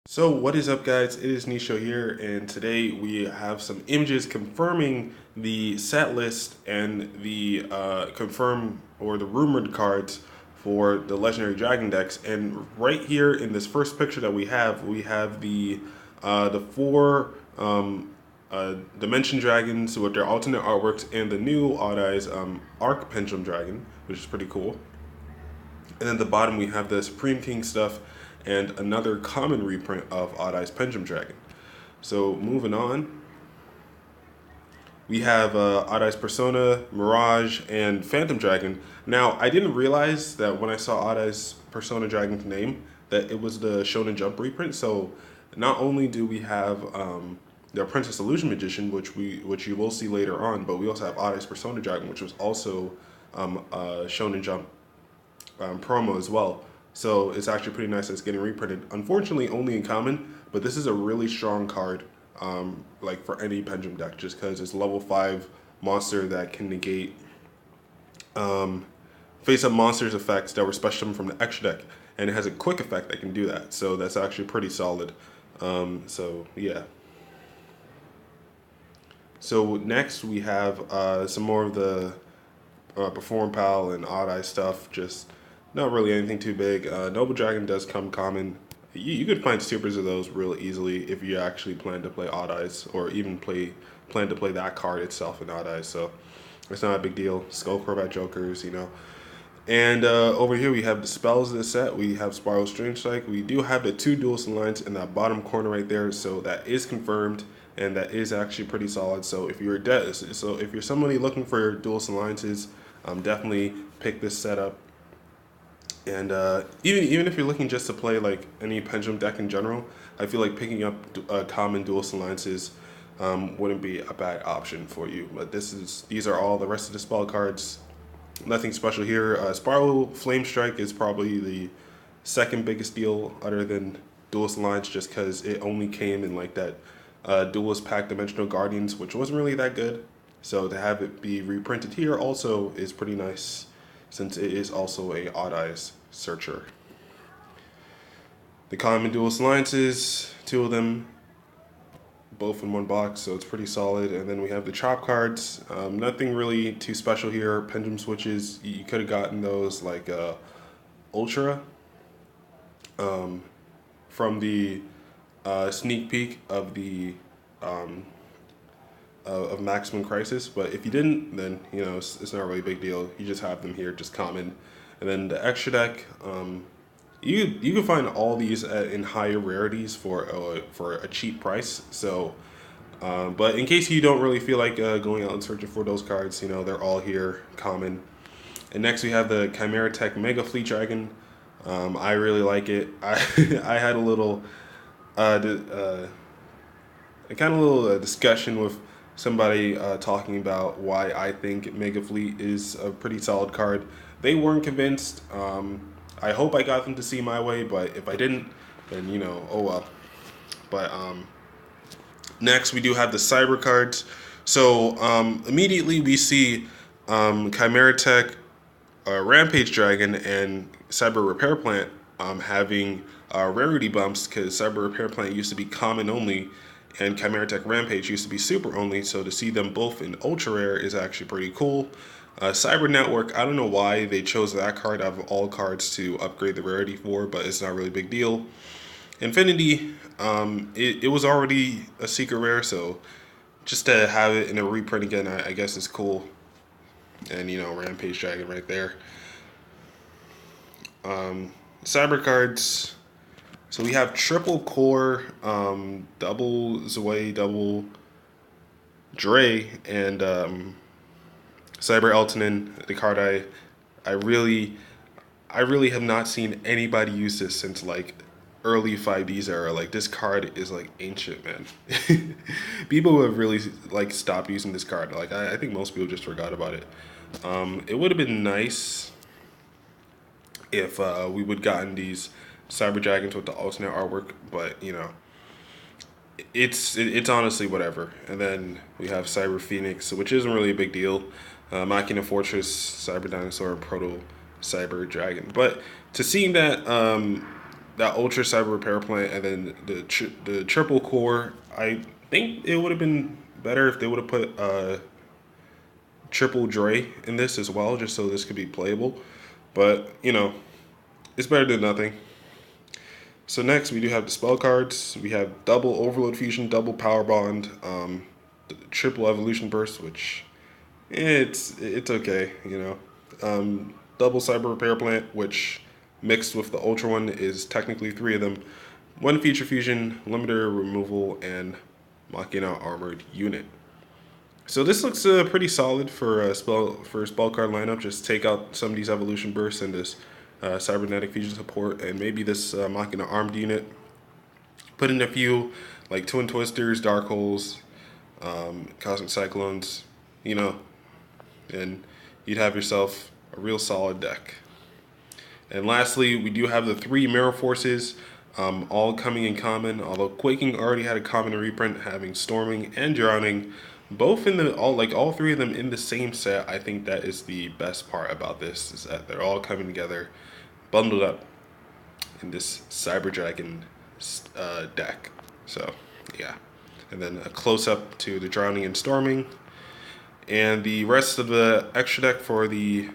So what is up, guys? It is Nisho here, and today we have some images confirming the set list and the confirmed or the rumored cards for the Legendary Dragon decks. And right here in this first picture that we have the four Dimension Dragons with their alternate artworks and the new Odd Eyes Arc Pendulum Dragon, which is pretty cool. And then at the bottom we have the Supreme King stuff and another common reprint of Odd Eyes Pendulum Dragon. So moving on, we have Odd Eyes Persona, Mirage, and Phantom Dragon. Now, I didn't realize that when I saw Odd Eyes Persona Dragon's name, that it was the Shonen Jump reprint. So not only do we have the Princess Illusion Magician, which you will see later on, but we also have Odd Eyes Persona Dragon, which was also a Shonen Jump promo as well. So it's actually pretty nice that it's getting reprinted. Unfortunately, only in common, but this is a really strong card, like for any Pendulum deck, just because it's level 5 monster that can negate face-up monsters effects that were special from the extra deck, and it has a quick effect that can do that. So that's actually pretty solid. So yeah. So next we have some more of the Perform Pal and Odd Eye stuff. Just not really anything too big. Noble Dragon does come common. You could find supers of those real easily if you actually plan to play Odd Eyes, or even plan to play that card itself in Odd Eyes. So it's not a big deal. Skull Crobat Jokers, you know. And over here we have the spells of the set. We have Spiral Strange Strike. We do have the 2 Duelist Lines in that bottom corner right there, so that is confirmed, and that is actually pretty solid. So if you're if you're somebody looking for Duelist Alliances, definitely pick this setup. And even if you're looking just to play like any Pendulum deck in general, I feel like picking up common Duelist Alliances wouldn't be a bad option for you. But these are all the rest of the spell cards. Nothing special here. Spiral Flame Strike is probably the second biggest deal other than Duelist Alliance, just because it only came in like that Duelist Pack Dimensional Guardians, which wasn't really that good. So to have it be reprinted here also is pretty nice, since it is also a Odd Eyes searcher. The common Duelist Alliances, 2 of them, both in one box, so it's pretty solid. And then we have the Chop cards. Nothing really too special here. Pendulum Switches, you could have gotten those like Ultra from the sneak peek of the of Maximum Crisis, but if you didn't, then you know it's not really a big deal. You just have them here, just common. And then the extra deck, you can find all these in higher rarities for a cheap price. So, but in case you don't really feel like going out and searching for those cards, you know they're all here, common. And next we have the Chimera Tech Mega Fleet Dragon. I really like it. I had a little discussion with somebody talking about why I think Mega Fleet is a pretty solid card. They weren't convinced. I hope I got them to see my way, but if I didn't, then you know, oh well. But next we do have the Cyber cards. So immediately we see Chimera Tech, Rampage Dragon, and Cyber Repair Plant having rarity bumps, because Cyber Repair Plant used to be common only, and Chimera Tech Rampage used to be super only, so to see them both in ultra rare is actually pretty cool. Cyber Network, I don't know why they chose that card out of all cards to upgrade the rarity for, but it's not really a big deal. Infinity, it was already a secret rare, so just to have it in a reprint again, I guess is cool. And you know, Rampage Dragon right there. Cyber cards. So we have triple core, double Zwei, double Dre, and Cyber Eltonin, the card I really have not seen anybody use this since like early 5Ds era. Like this card is like ancient, man. People have really like stopped using this card. Like I think most people just forgot about it. It would have been nice if we would gotten these Cyber Dragons with the alternate artwork, but you know, it's honestly whatever. And then we have Cyber Phoenix, which isn't really a big deal. Machina Fortress, Cyber Dinosaur, Proto Cyber Dragon. But to seeing that that Ultra Cyber Repair Plant, and then the triple core. I think it would have been better if they would have put triple Dre in this as well, just so this could be playable. But you know, it's better than nothing. So next we do have the spell cards. We have double Overload Fusion, double Power Bond, triple Evolution Burst, which it's okay, you know. Double Cyber Repair Plant, which mixed with the Ultra one is technically three of them. One Feature Fusion, Limiter Removal, and Machina Armored Unit. So this looks pretty solid for a spell card lineup. Just take out some of these Evolution Bursts and this Cybernetic Fusion support, and maybe this Machina Armed Unit. Put in a few like Twin Twisters, Dark Holes, Cosmic Cyclones, you know, and you'd have yourself a real solid deck. And lastly, we do have the three Mirror Forces, all coming in common. Although Quaking already had a common reprint, having Storming and Drowning, both in the all three of them in the same set. I think that is the best part about this, is that they're all coming together, bundled up in this Cyber Dragon deck. So yeah, and then a close up to the Drowning and Storming, and the rest of the extra deck for the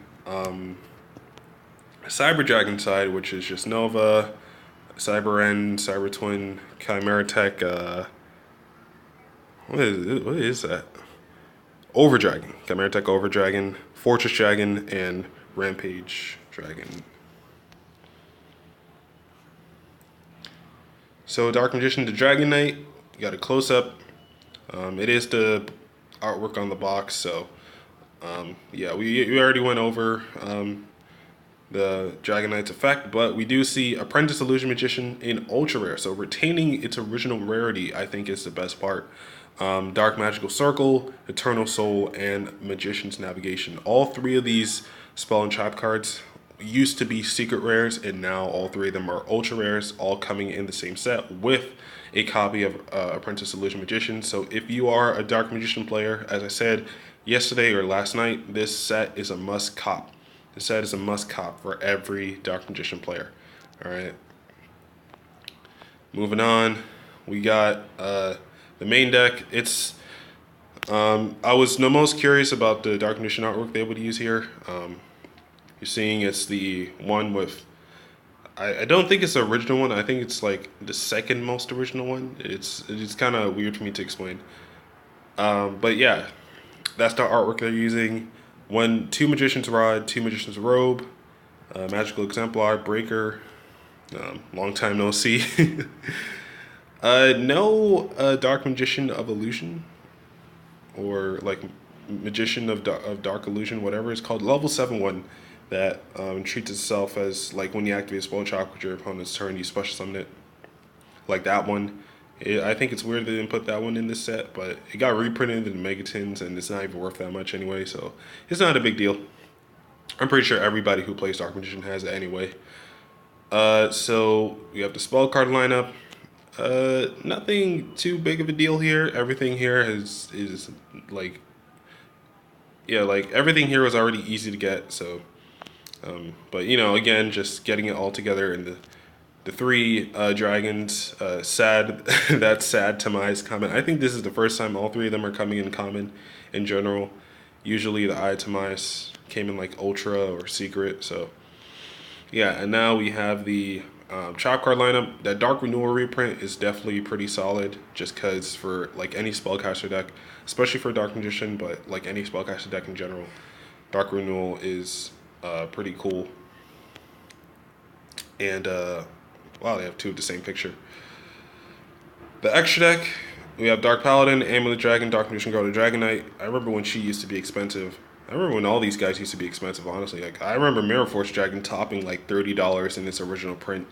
Cyber Dragon side, which is just Nova, Cyber End, Cyber Twin, Chimera Tech. What is that? Over Dragon, Chimera Tech Over Dragon, Fortress Dragon, and Rampage Dragon. So Dark Magician to Dragon Knight, you got a close up. It is the artwork on the box, so yeah, we already went over the Dragon Knight's effect, but we do see Apprentice Illusion Magician in Ultra Rare, so retaining its original rarity, I think, is the best part. Dark Magical Circle, Eternal Soul, and Magician's Navigation. All three of these spell and trap cards used to be secret rares, and now all three of them are ultra rares, all coming in the same set with a copy of Apprentice Illusion Magician. So if you are a Dark Magician player, as I said yesterday or last night, this set is a must cop. This set is a must cop for every Dark Magician player. All right. Moving on, we got the main deck. It's I was the most curious about the Dark Magician artwork they would use here. You're seeing it's the one with, I don't think it's the original one. I think it's like the second most original one. It's kind of weird for me to explain. But yeah, that's the artwork they're using. Two Magician's Rod, two Magician's Robe, Magical Exemplar, Breaker, long time no see. No Dark Magician of Illusion, or like Magician of Dark Illusion, whatever it's called. Level 7/1 that treats itself as like when you activate a spell chop with your opponent's turn, you special summon it. Like that one. I think it's weird they didn't put that one in this set, but it got reprinted in the Megatins, and it's not even worth that much anyway, so it's not a big deal. I'm pretty sure everybody who plays Dark Magician has it anyway. So we have the spell card lineup. Nothing too big of a deal here. Everything here is like, yeah, like everything here was already easy to get. So, but you know, again, just getting it all together in the three dragons. Sad, that's sad to my comment. I think this is the first time all three of them are coming in common in general. Usually the Eye to Mice came in like Ultra or Secret. So yeah, and now we have the Chop card lineup. That Dark Renewal reprint is definitely pretty solid, just because for like any spellcaster deck, especially for Dark Magician, but like any spellcaster deck in general, Dark Renewal is pretty cool. And wow, they have two of the same picture. The extra deck, we have Dark Paladin, Amulet Dragon, Dark Magician Girl, the Dragon Knight. I remember when she used to be expensive. I remember when all these guys used to be expensive, honestly. Like I remember Mirror Force Dragon topping like $30 in its original print.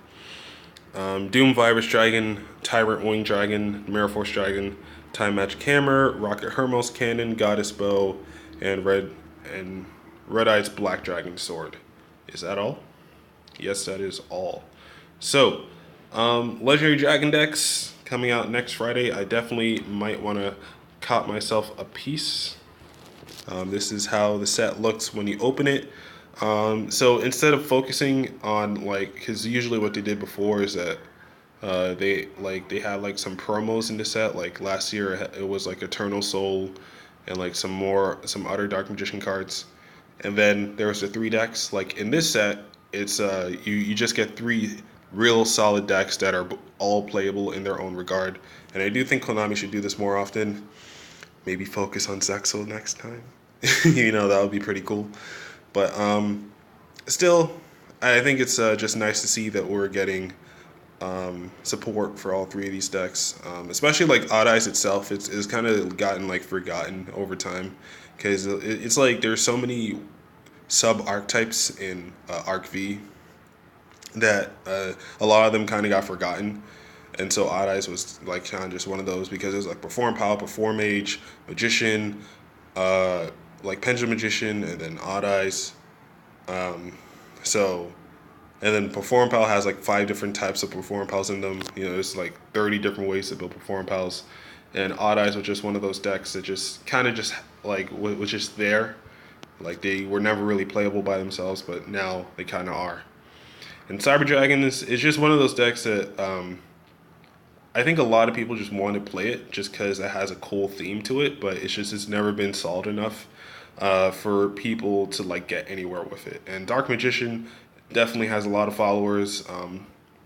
Doom Virus Dragon, Tyrant Wing Dragon, Mirror Force Dragon, Time Magic Hammer, Rocket Hermos Cannon, Goddess Bow, and Red Eye's Black Dragon Sword. Is that all? Yes, that is all. So, Legendary Dragon decks coming out next Friday. I definitely might want to cop myself a piece. This is how the set looks when you open it. So instead of focusing on like, because usually what they did before is that they had like some promos in the set. Like last year, it was like Eternal Soul, and like some other Dark Magician cards, and then there was the three decks. Like in this set, it's you just get three real solid decks that are all playable in their own regard. And I do think Konami should do this more often. Maybe focus on Zexal next time. That would be pretty cool. But still, I think it's just nice to see that we're getting support for all three of these decks, especially like Odd Eyes itself. It's kind of gotten like forgotten over time because it's like there's so many sub archetypes in Arc V that a lot of them kind of got forgotten. And so Odd Eyes was like kind of just one of those because it was like Perform Power, Perform Mage, Magician, like Pendulum Magician, and then Odd Eyes. So and then Perform Pal has like 5 different types of Perform Pals in them. There's like 30 different ways to build Perform Pals. And Odd Eyes was just one of those decks that just kind of just like was just there. Like they were never really playable by themselves, but now they kind of are. And Cyber Dragon is just one of those decks that I think a lot of people just want to play it just because it has a cool theme to it, but it's never been solid enough for people to like get anywhere with it. And Dark Magician definitely has a lot of followers.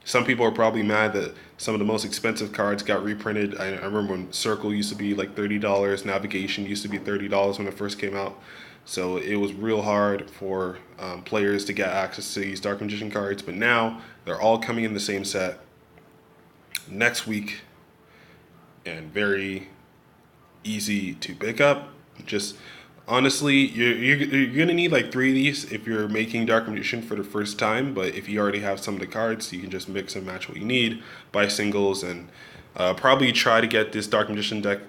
Some people are probably mad that some of the most expensive cards got reprinted. I remember when Circle used to be like $30, Navigation used to be $30 when it first came out. So it was real hard for players to get access to these Dark Magician cards. But now they're all coming in the same set next week and very easy to pick up. Just honestly, you're gonna need like 3 of these if you're making Dark Magician for the first time. But if you already have some of the cards, you can just mix and match what you need, buy singles, and probably try to get this Dark Magician deck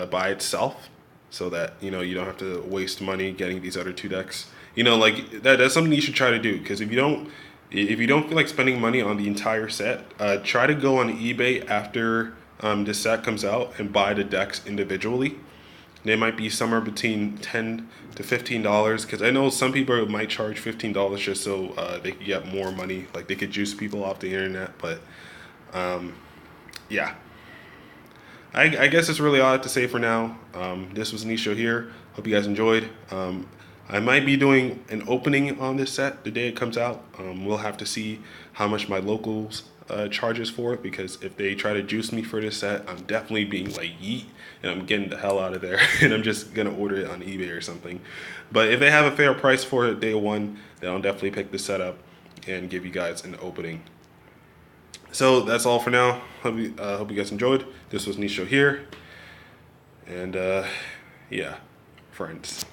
by itself, so that you don't have to waste money getting these other 2 decks. Like that's something you should try to do because if you don't feel like spending money on the entire set, try to go on eBay after this set comes out and buy the decks individually. They might be somewhere between $10 to $15 because I know some people might charge $15 just so they could get more money. Like they could juice people off the internet. But yeah, I guess that's really all I have to say for now. This was Nisho here. Hope you guys enjoyed. I might be doing an opening on this set the day it comes out. We'll have to see how much my locals charges for it, because if they try to juice me for this set, I'm definitely being like yeet and I'm getting the hell out of there and I'm just gonna order it on eBay or something. But if they have a fair price for it day one, then I'll definitely pick this set up and give you guys an opening. So that's all for now. Hope you guys enjoyed. This was Nisho here, and yeah, friends.